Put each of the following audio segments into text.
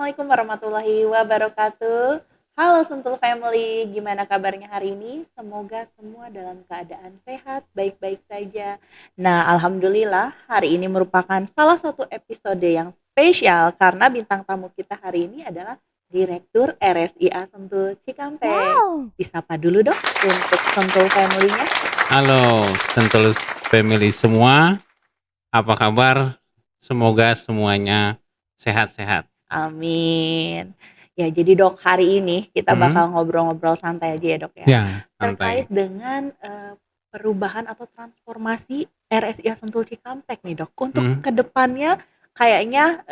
Assalamualaikum warahmatullahi wabarakatuh. Halo Sentul Family, gimana kabarnya hari ini? Semoga semua dalam keadaan sehat, baik-baik saja. Nah, alhamdulillah hari ini merupakan salah satu episode yang spesial karena bintang tamu kita hari ini adalah Direktur RSIA Sentul Cikampek. Wow. Disapa dulu dong untuk Sentul Family-nya. Halo Sentul Family semua, apa kabar? Semoga semuanya sehat-sehat. Amin. Ya, jadi Dok, hari ini kita bakal ngobrol-ngobrol santai aja ya Dok ya. Ya, Terkait santai. dengan perubahan atau transformasi RSIA Sentul Cikampek nih Dok. Untuk kedepannya kayaknya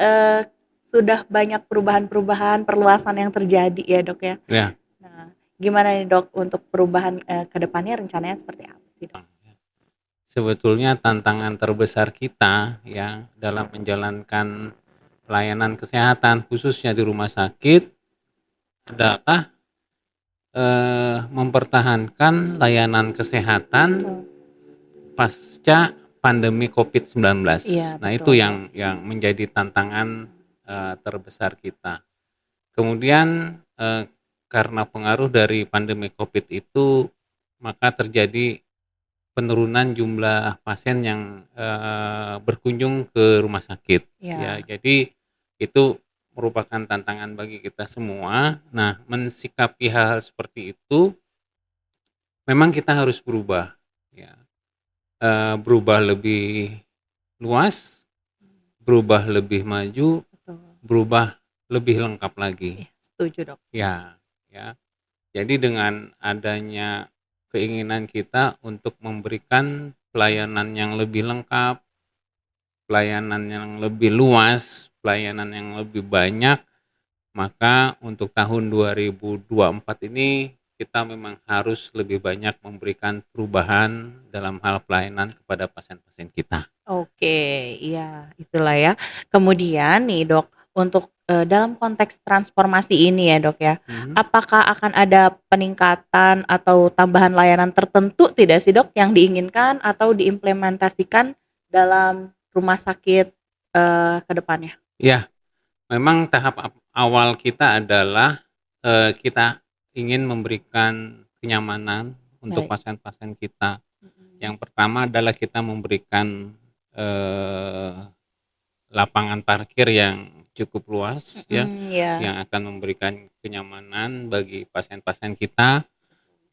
sudah banyak perubahan-perubahan, perluasan yang terjadi ya Dok ya. Ya. Nah, gimana nih Dok untuk perubahan kedepannya rencananya seperti apa sih Dok? Sebetulnya tantangan terbesar kita ya dalam menjalankan pelayanan kesehatan khususnya di rumah sakit adalah mempertahankan layanan kesehatan pasca pandemi COVID-19. Iya, Nah, betul. itu yang menjadi tantangan terbesar kita. Kemudian karena pengaruh dari pandemi COVID itu, maka terjadi penurunan jumlah pasien yang berkunjung ke rumah sakit. Ya, jadi itu merupakan tantangan bagi kita semua. Nah, mensikapi hal-hal seperti itu, memang kita harus berubah. Ya, berubah lebih luas, berubah lebih maju, Betul. berubah lebih lengkap lagi. Iya, setuju Dok. Ya. Jadi dengan adanya keinginan kita untuk memberikan pelayanan yang lebih lengkap, pelayanan yang lebih luas, pelayanan yang lebih banyak, maka untuk tahun 2024 ini kita memang harus lebih banyak memberikan perubahan dalam hal pelayanan kepada pasien-pasien kita. Oke, iya, itulah ya. Kemudian nih Dok, untuk, dalam konteks transformasi ini ya Dok ya, apakah akan ada peningkatan atau tambahan layanan tertentu tidak sih Dok yang diinginkan atau diimplementasikan dalam rumah sakit, ke depannya? Ya, memang tahap awal kita adalah kita ingin memberikan kenyamanan untuk Baik. pasien-pasien kita. Yang pertama adalah kita memberikan lapangan parkir yang cukup luas ya, Iya. yang akan memberikan kenyamanan bagi pasien-pasien kita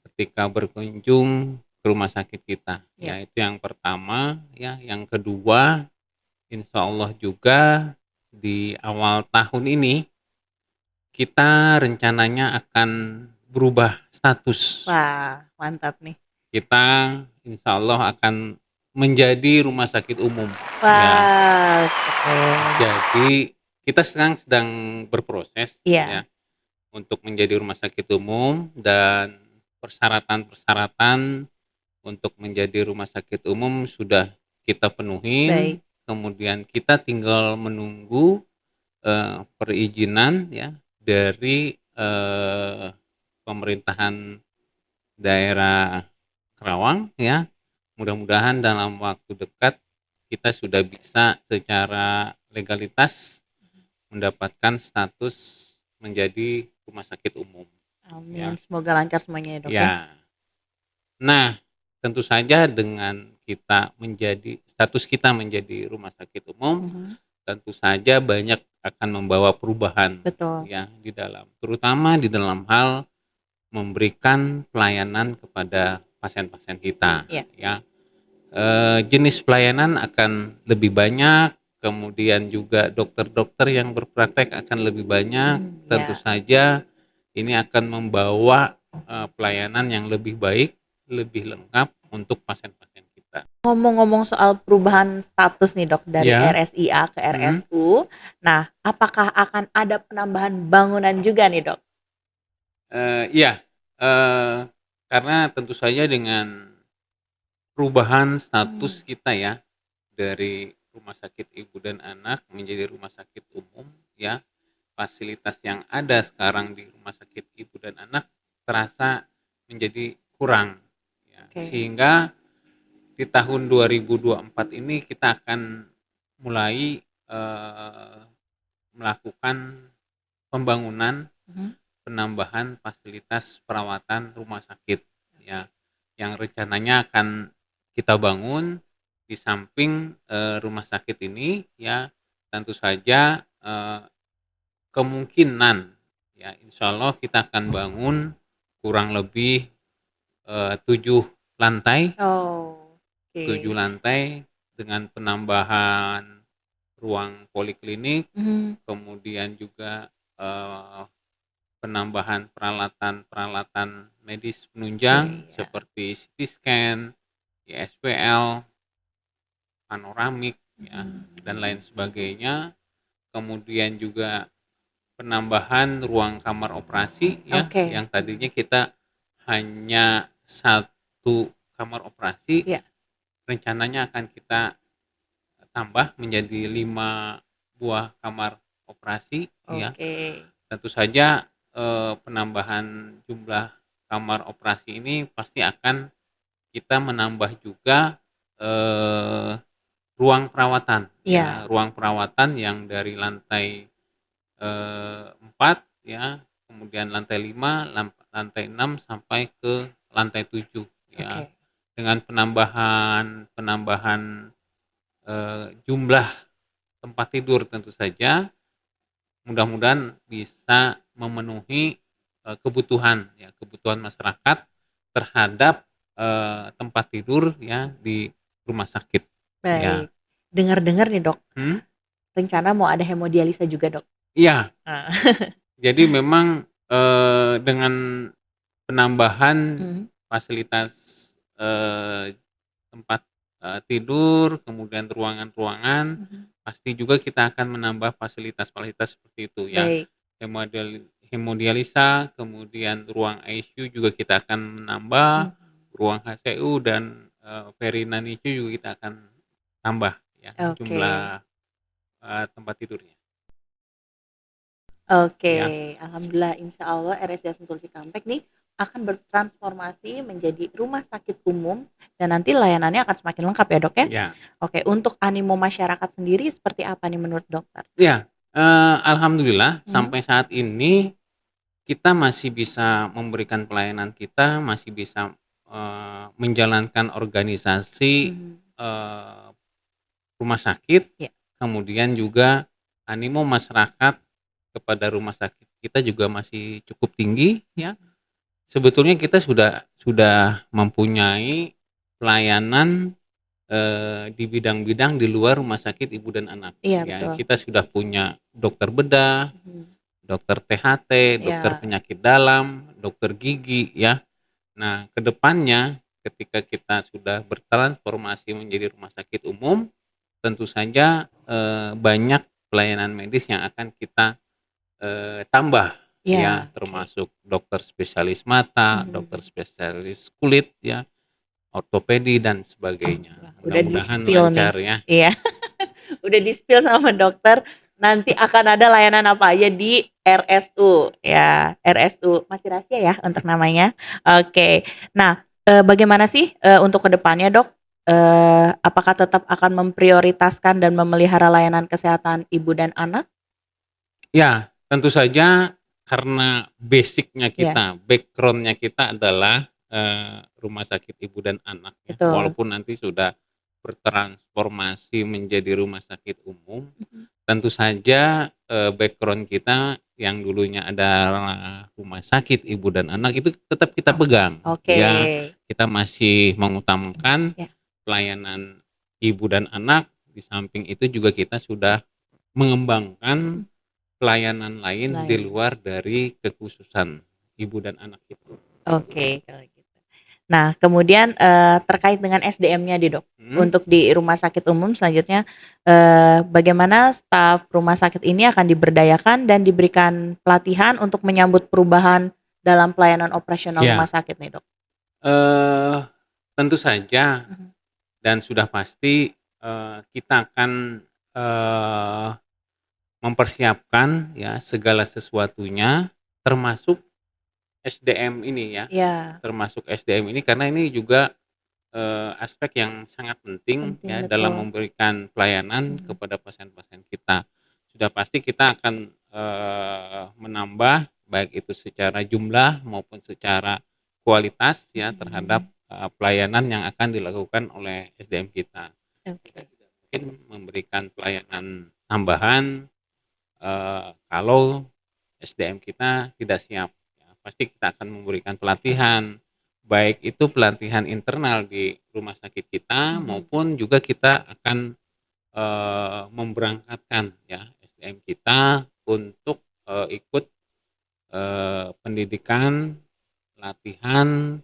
ketika berkunjung ke rumah sakit kita. Ya, itu yang pertama ya. Yang kedua, insya Allah juga di awal tahun ini kita rencananya akan berubah status. Wah, mantap nih. Kita insya Allah akan menjadi rumah sakit umum. Wah, Jadi kita sekarang sedang berproses Iya. ya untuk menjadi rumah sakit umum, dan persyaratan-persyaratan untuk menjadi rumah sakit umum sudah kita penuhin. Baik. Kemudian kita tinggal menunggu perizinan ya dari pemerintahan daerah Karawang ya. Mudah-mudahan dalam waktu dekat kita sudah bisa secara legalitas mendapatkan status menjadi rumah sakit umum. Amin, semoga lancar semuanya ya Dok ya. Ya. Nah, tentu saja dengan status kita menjadi rumah sakit umum, tentu saja banyak akan membawa perubahan. Betul. Ya di dalam, terutama di dalam hal memberikan pelayanan kepada pasien-pasien kita. Iya. Ya, jenis pelayanan akan lebih banyak, kemudian juga dokter-dokter yang berpraktek akan lebih banyak. Tentu saja ini akan membawa pelayanan yang lebih baik, lebih lengkap untuk pasien-pasien kita. Ngomong-ngomong soal perubahan status nih Dok dari RSIA ke RSU, nah apakah akan ada penambahan bangunan juga nih Dok? Iya, karena tentu saja dengan perubahan status kita ya dari rumah sakit ibu dan anak menjadi rumah sakit umum ya, fasilitas yang ada sekarang di rumah sakit ibu dan anak terasa menjadi kurang ya. Sehingga di tahun 2024 ini kita akan mulai melakukan pembangunan Mhm. penambahan fasilitas perawatan rumah sakit ya, yang rencananya akan kita bangun di samping, rumah sakit ini ya, tentu saja, kemungkinan ya insyaallah kita akan bangun kurang lebih, 7 lantai Oh, 7 oke. lantai dengan penambahan ruang poliklinik, Mhm. kemudian juga, penambahan peralatan-peralatan medis Oke, penunjang ya. seperti CT scan, ISPL, panoramik ya, Mhm. dan lain sebagainya. Kemudian juga penambahan ruang kamar operasi ya, Oke. yang tadinya kita hanya satu kamar operasi, Iya. rencananya akan kita tambah menjadi 5 buah kamar operasi ya. Oke. Tentu saja, penambahan jumlah kamar operasi ini pasti akan kita menambah juga, eee, ruang perawatan ya, Iya. ruang perawatan yang dari lantai, 4 ya, kemudian lantai 5, lantai 6 sampai ke lantai 7 ya. Oke. Dengan penambahan penambahan, jumlah tempat tidur tentu saja mudah-mudahan bisa memenuhi, kebutuhan masyarakat terhadap, tempat tidur ya di rumah sakit, ya. Baik. Dengar-dengar nih, Dok, Mhm? rencana mau ada hemodialisa juga, Dok? Iya, Ah. jadi memang, dengan penambahan Mhm. fasilitas, eee, tempat, tidur, kemudian ruangan-ruangan, Mhm. pasti juga kita akan menambah fasilitas-fasilitas seperti itu ya. Baik. Hemodialisa, kemudian ruang ICU juga kita akan menambah, Mhm. ruang HCU dan, perinanicu juga kita akan tambah ya Oke. jumlah, tempat tidurnya, Oke, ya. alhamdulillah insyaallah RSUD Sentul Cikampek nih akan bertransformasi menjadi rumah sakit umum dan nanti layanannya akan semakin lengkap ya, Dok, ya? Ya, Oke, untuk animo masyarakat sendiri seperti apa nih menurut dokter? iya, alhamdulillah Mhm. sampai saat ini kita masih bisa memberikan pelayanan, kita masih bisa, menjalankan organisasi, Mhm. rumah sakit, Ya. kemudian juga animo masyarakat kepada rumah sakit kita juga masih cukup tinggi ya. Mhm. Sebetulnya kita sudah mempunyai pelayanan, di bidang-bidang di luar rumah sakit ibu dan anak Iya ya. betul. Kita sudah punya dokter bedah, Mhm. dokter THT, dokter Iya. penyakit dalam, dokter gigi ya. Nah, kedepannya ketika kita sudah bertransformasi menjadi rumah sakit umum, tentu saja, banyak pelayanan medis yang akan kita, tambah ya, Iya, oke. termasuk dokter spesialis mata, dokter Mhm. spesialis kulit ya, ortopedi dan sebagainya. Wah, udah Mudah-mudahan di-spill nih. lancar ya. Iya. Udah di-spill sama dokter, nanti akan ada layanan apa aja di RSU, ya, RSU masih rahasia ya untuk namanya? Oke. Nah, bagaimana sih, untuk ke depannya, Dok? Apakah tetap akan memprioritaskan dan memelihara layanan kesehatan ibu dan anak? Ya, tentu saja karena basic-nya Iya, kita, background-nya kita adalah, rumah sakit ibu dan anak ya, betul. walaupun nanti sudah bertransformasi menjadi rumah sakit umum, Mhm. tentu saja, background kita yang dulunya adalah rumah sakit ibu dan anak itu tetap kita pegang Oke. ya. Kita masih mengutamakan Ya, pelayanan ibu dan anak, di samping itu juga kita sudah mengembangkan mhm, pelayanan lain di layanan. luar dari kekhususan ibu dan anak itu. Oke, kalau gitu. Nah, kemudian, terkait dengan SDM-nya nih, Dok. Mhm, Untuk di rumah sakit umum selanjutnya, bagaimana staf rumah sakit ini akan diberdayakan dan diberikan pelatihan untuk menyambut perubahan dalam pelayanan operasional rumah iya, sakit nih, Dok? eee, tentu saja Mhm. dan sudah pasti, kita akan, eee, mempersiapkan ya segala sesuatunya termasuk SDM ini ya, Iya, termasuk SDM ini karena ini juga, aspek yang sangat penting penting ya dalam betul. memberikan pelayanan Mhm. kepada pasien-pasien kita. sudah pasti kita akan menambah baik itu secara jumlah maupun secara kualitas ya terhadap pelayanan yang akan dilakukan oleh SDM kita. Kita Oke. tidak mungkin memberikan pelayanan tambahan kalau SDM kita tidak siap. Ya, pasti kita akan memberikan pelatihan, baik itu pelatihan internal di rumah sakit kita maupun juga kita akan memberangkatkan ya SDM kita untuk ikut pendidikan, latihan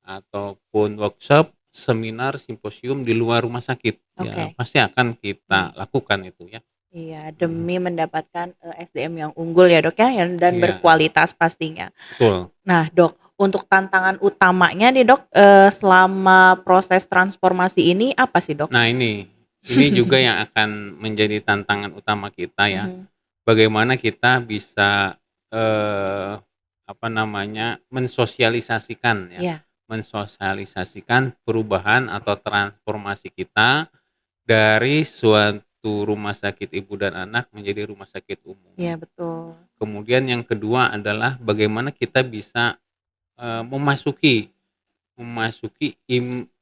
ataupun workshop, seminar, simposium di luar rumah sakit. Ya, Oke. pasti akan kita lakukan itu ya. Iya, demi mendapatkan, SDM yang unggul ya, Dok, ya, dan Iya, berkualitas pastinya. betul. Nah, Dok, untuk tantangan utamanya nih, Dok, selama proses transformasi ini apa sih, Dok? Nah ini juga yang akan menjadi tantangan utama kita ya. Mhm, Bagaimana kita bisa, apa namanya, mensosialisasikan ya, iya mensosialisasikan perubahan atau transformasi kita dari suatu rumah sakit ibu dan anak menjadi rumah sakit iya umum. betul. Kemudian yang kedua adalah bagaimana kita bisa, memasuki memasuki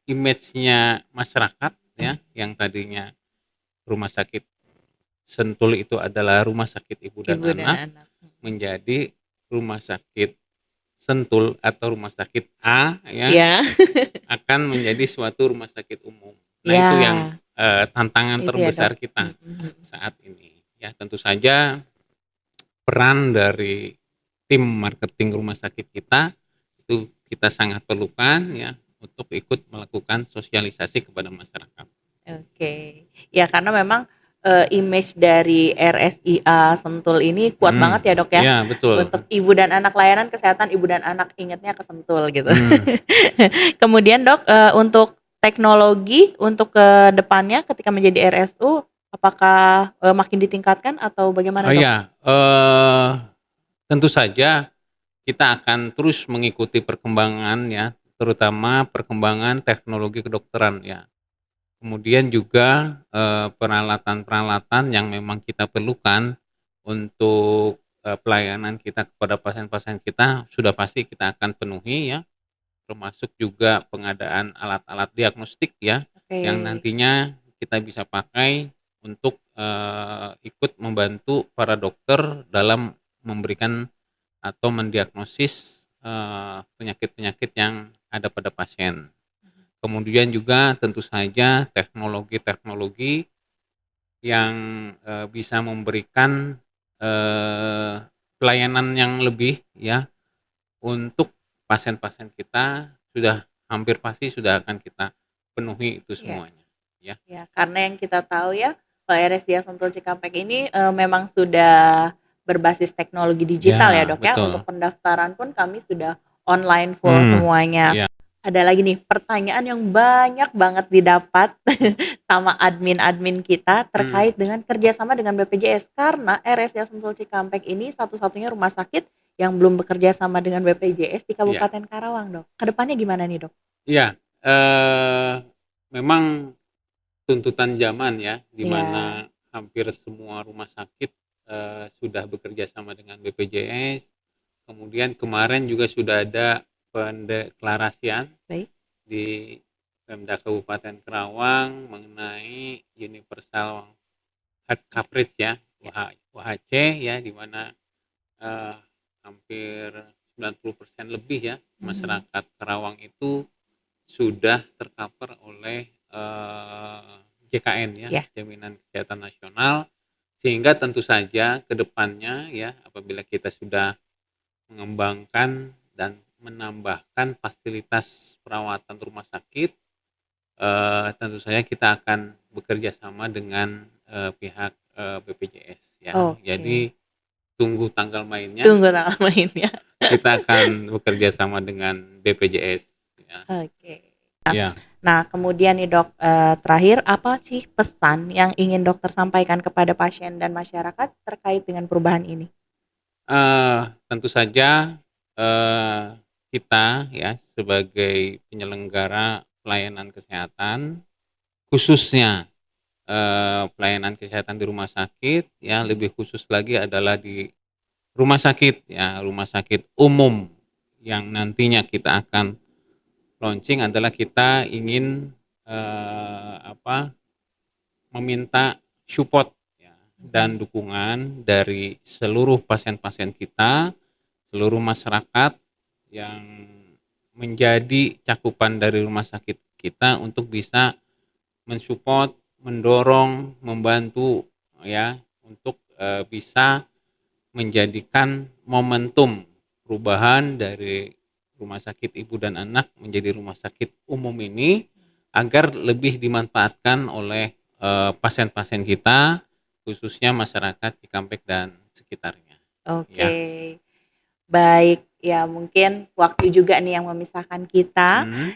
image-nya masyarakat ya, yang tadinya rumah sakit Sentul itu adalah rumah sakit ibu dan Ibu dan anak, anak, menjadi rumah sakit Sentul atau rumah sakit A ya, iya, akan menjadi suatu rumah sakit umum. Nah iya, itu yang, tantangan itu ya, Dok. terbesar kita Mhm mhm. saat ini. Ya tentu saja peran dari tim marketing rumah sakit kita, itu kita sangat perlukan ya, untuk ikut melakukan sosialisasi kepada masyarakat. Oke. Ya karena memang, image dari RSIA Sentul ini kuat Mhm, banget ya, Dok, ya, iya betul, untuk ibu dan anak, layanan kesehatan ibu dan anak, ingetnya ke Sentul gitu. mhm. Kemudian, Dok, untuk teknologi untuk ke depannya ketika menjadi RSU, apakah, makin ditingkatkan atau bagaimana, Oh Dok? iya, tentu saja kita akan terus mengikuti perkembangan ya, terutama perkembangan teknologi kedokteran ya. Kemudian juga, peralatan-peralatan yang memang kita perlukan untuk, pelayanan kita kepada pasien-pasien kita sudah pasti kita akan penuhi ya, termasuk juga pengadaan alat-alat diagnostik ya, Oke. yang nantinya kita bisa pakai untuk, ikut membantu para dokter dalam memberikan atau mendiagnosis, penyakit-penyakit yang ada pada pasien. Kemudian juga tentu saja teknologi-teknologi yang, bisa memberikan, eee, pelayanan yang lebih ya, untuk pasien-pasien kita sudah hampir pasti sudah akan kita penuhi itu Iya. semuanya, ya. Ya, karena yang kita tahu ya, kalau RSDA Sentul Cikampek ini, memang sudah berbasis teknologi digital ya, Ya, Dok, ya. Untuk betul. pendaftaran pun kami sudah online full Mhm, semuanya. iya Ada lagi nih, pertanyaan yang banyak banget didapat sama admin-admin kita mhm, terkait dengan kerjasama dengan BPJS. Karena RSDA Sentul Cikampek ini satu-satunya rumah sakit yang belum bekerja sama dengan BPJS di iya Kabupaten Karawang, Dok. Kedepannya gimana nih, Dok? iya, memang tuntutan zaman ya, di Iya, mana hampir semua rumah sakit, sudah bekerja sama dengan BPJS. Kemudian kemarin juga sudah ada pendeklarasian baik. di Pemda Kabupaten Karawang mengenai universal health coverage ya, Ya. UHC ya, di mana, eee, hampir 90% lebih ya, Mhm. masyarakat Karawang itu sudah tercover oleh, JKN ya, Ya. Jaminan Kesehatan Nasional, sehingga tentu saja ke depannya ya, apabila kita sudah mengembangkan dan menambahkan fasilitas perawatan rumah sakit, tentu saja kita akan bekerja sama dengan, pihak, BPJS ya. Oke. Jadi tunggu tanggal mainnya, Tunggu tanggal mainnya. kita akan bekerja sama dengan BPJS ya. Oke. Iya, Nah, kemudian nih Dok, terakhir apa sih pesan yang ingin dokter sampaikan kepada pasien dan masyarakat terkait dengan perubahan ini? tentu saja, eee, kita ya sebagai penyelenggara pelayanan kesehatan, khususnya pelayanan kesehatan di rumah sakit ya, lebih khusus lagi adalah di rumah sakit ya, rumah sakit umum yang nantinya kita akan launching adalah kita ingin, apa, meminta support ya dan Mhm. dukungan dari seluruh pasien-pasien kita, seluruh masyarakat yang menjadi cakupan dari rumah sakit kita untuk bisa mensupport, mendorong, membantu ya untuk, bisa menjadikan momentum perubahan dari rumah sakit ibu dan anak menjadi rumah sakit umum ini agar lebih dimanfaatkan oleh, pasien-pasien kita, khususnya masyarakat Cikampek dan sekitarnya, Oke. ya. Baik, ya mungkin waktu juga nih yang memisahkan kita. Mhm,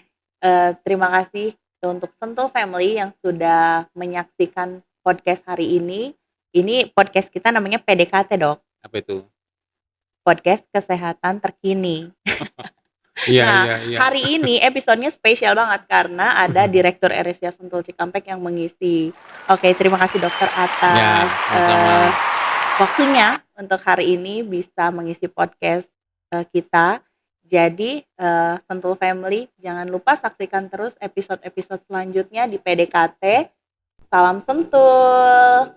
Terima kasih untuk Sentul Family yang sudah menyaksikan podcast hari ini. Ini podcast kita namanya PDKT, Dok, apa itu? Podcast Kesehatan Terkini. Iya Nah, iya iya. hari ini episodenya spesial banget karena ada Direktur RSUD Sentul Cikampek yang mengisi. Oke, terima kasih dokter atas, Ya, sama-sama. waktunya untuk hari ini bisa mengisi podcast, kita. Jadi, Sentul Family jangan lupa saksikan terus episode-episode selanjutnya di PDKT. Salam Sentul.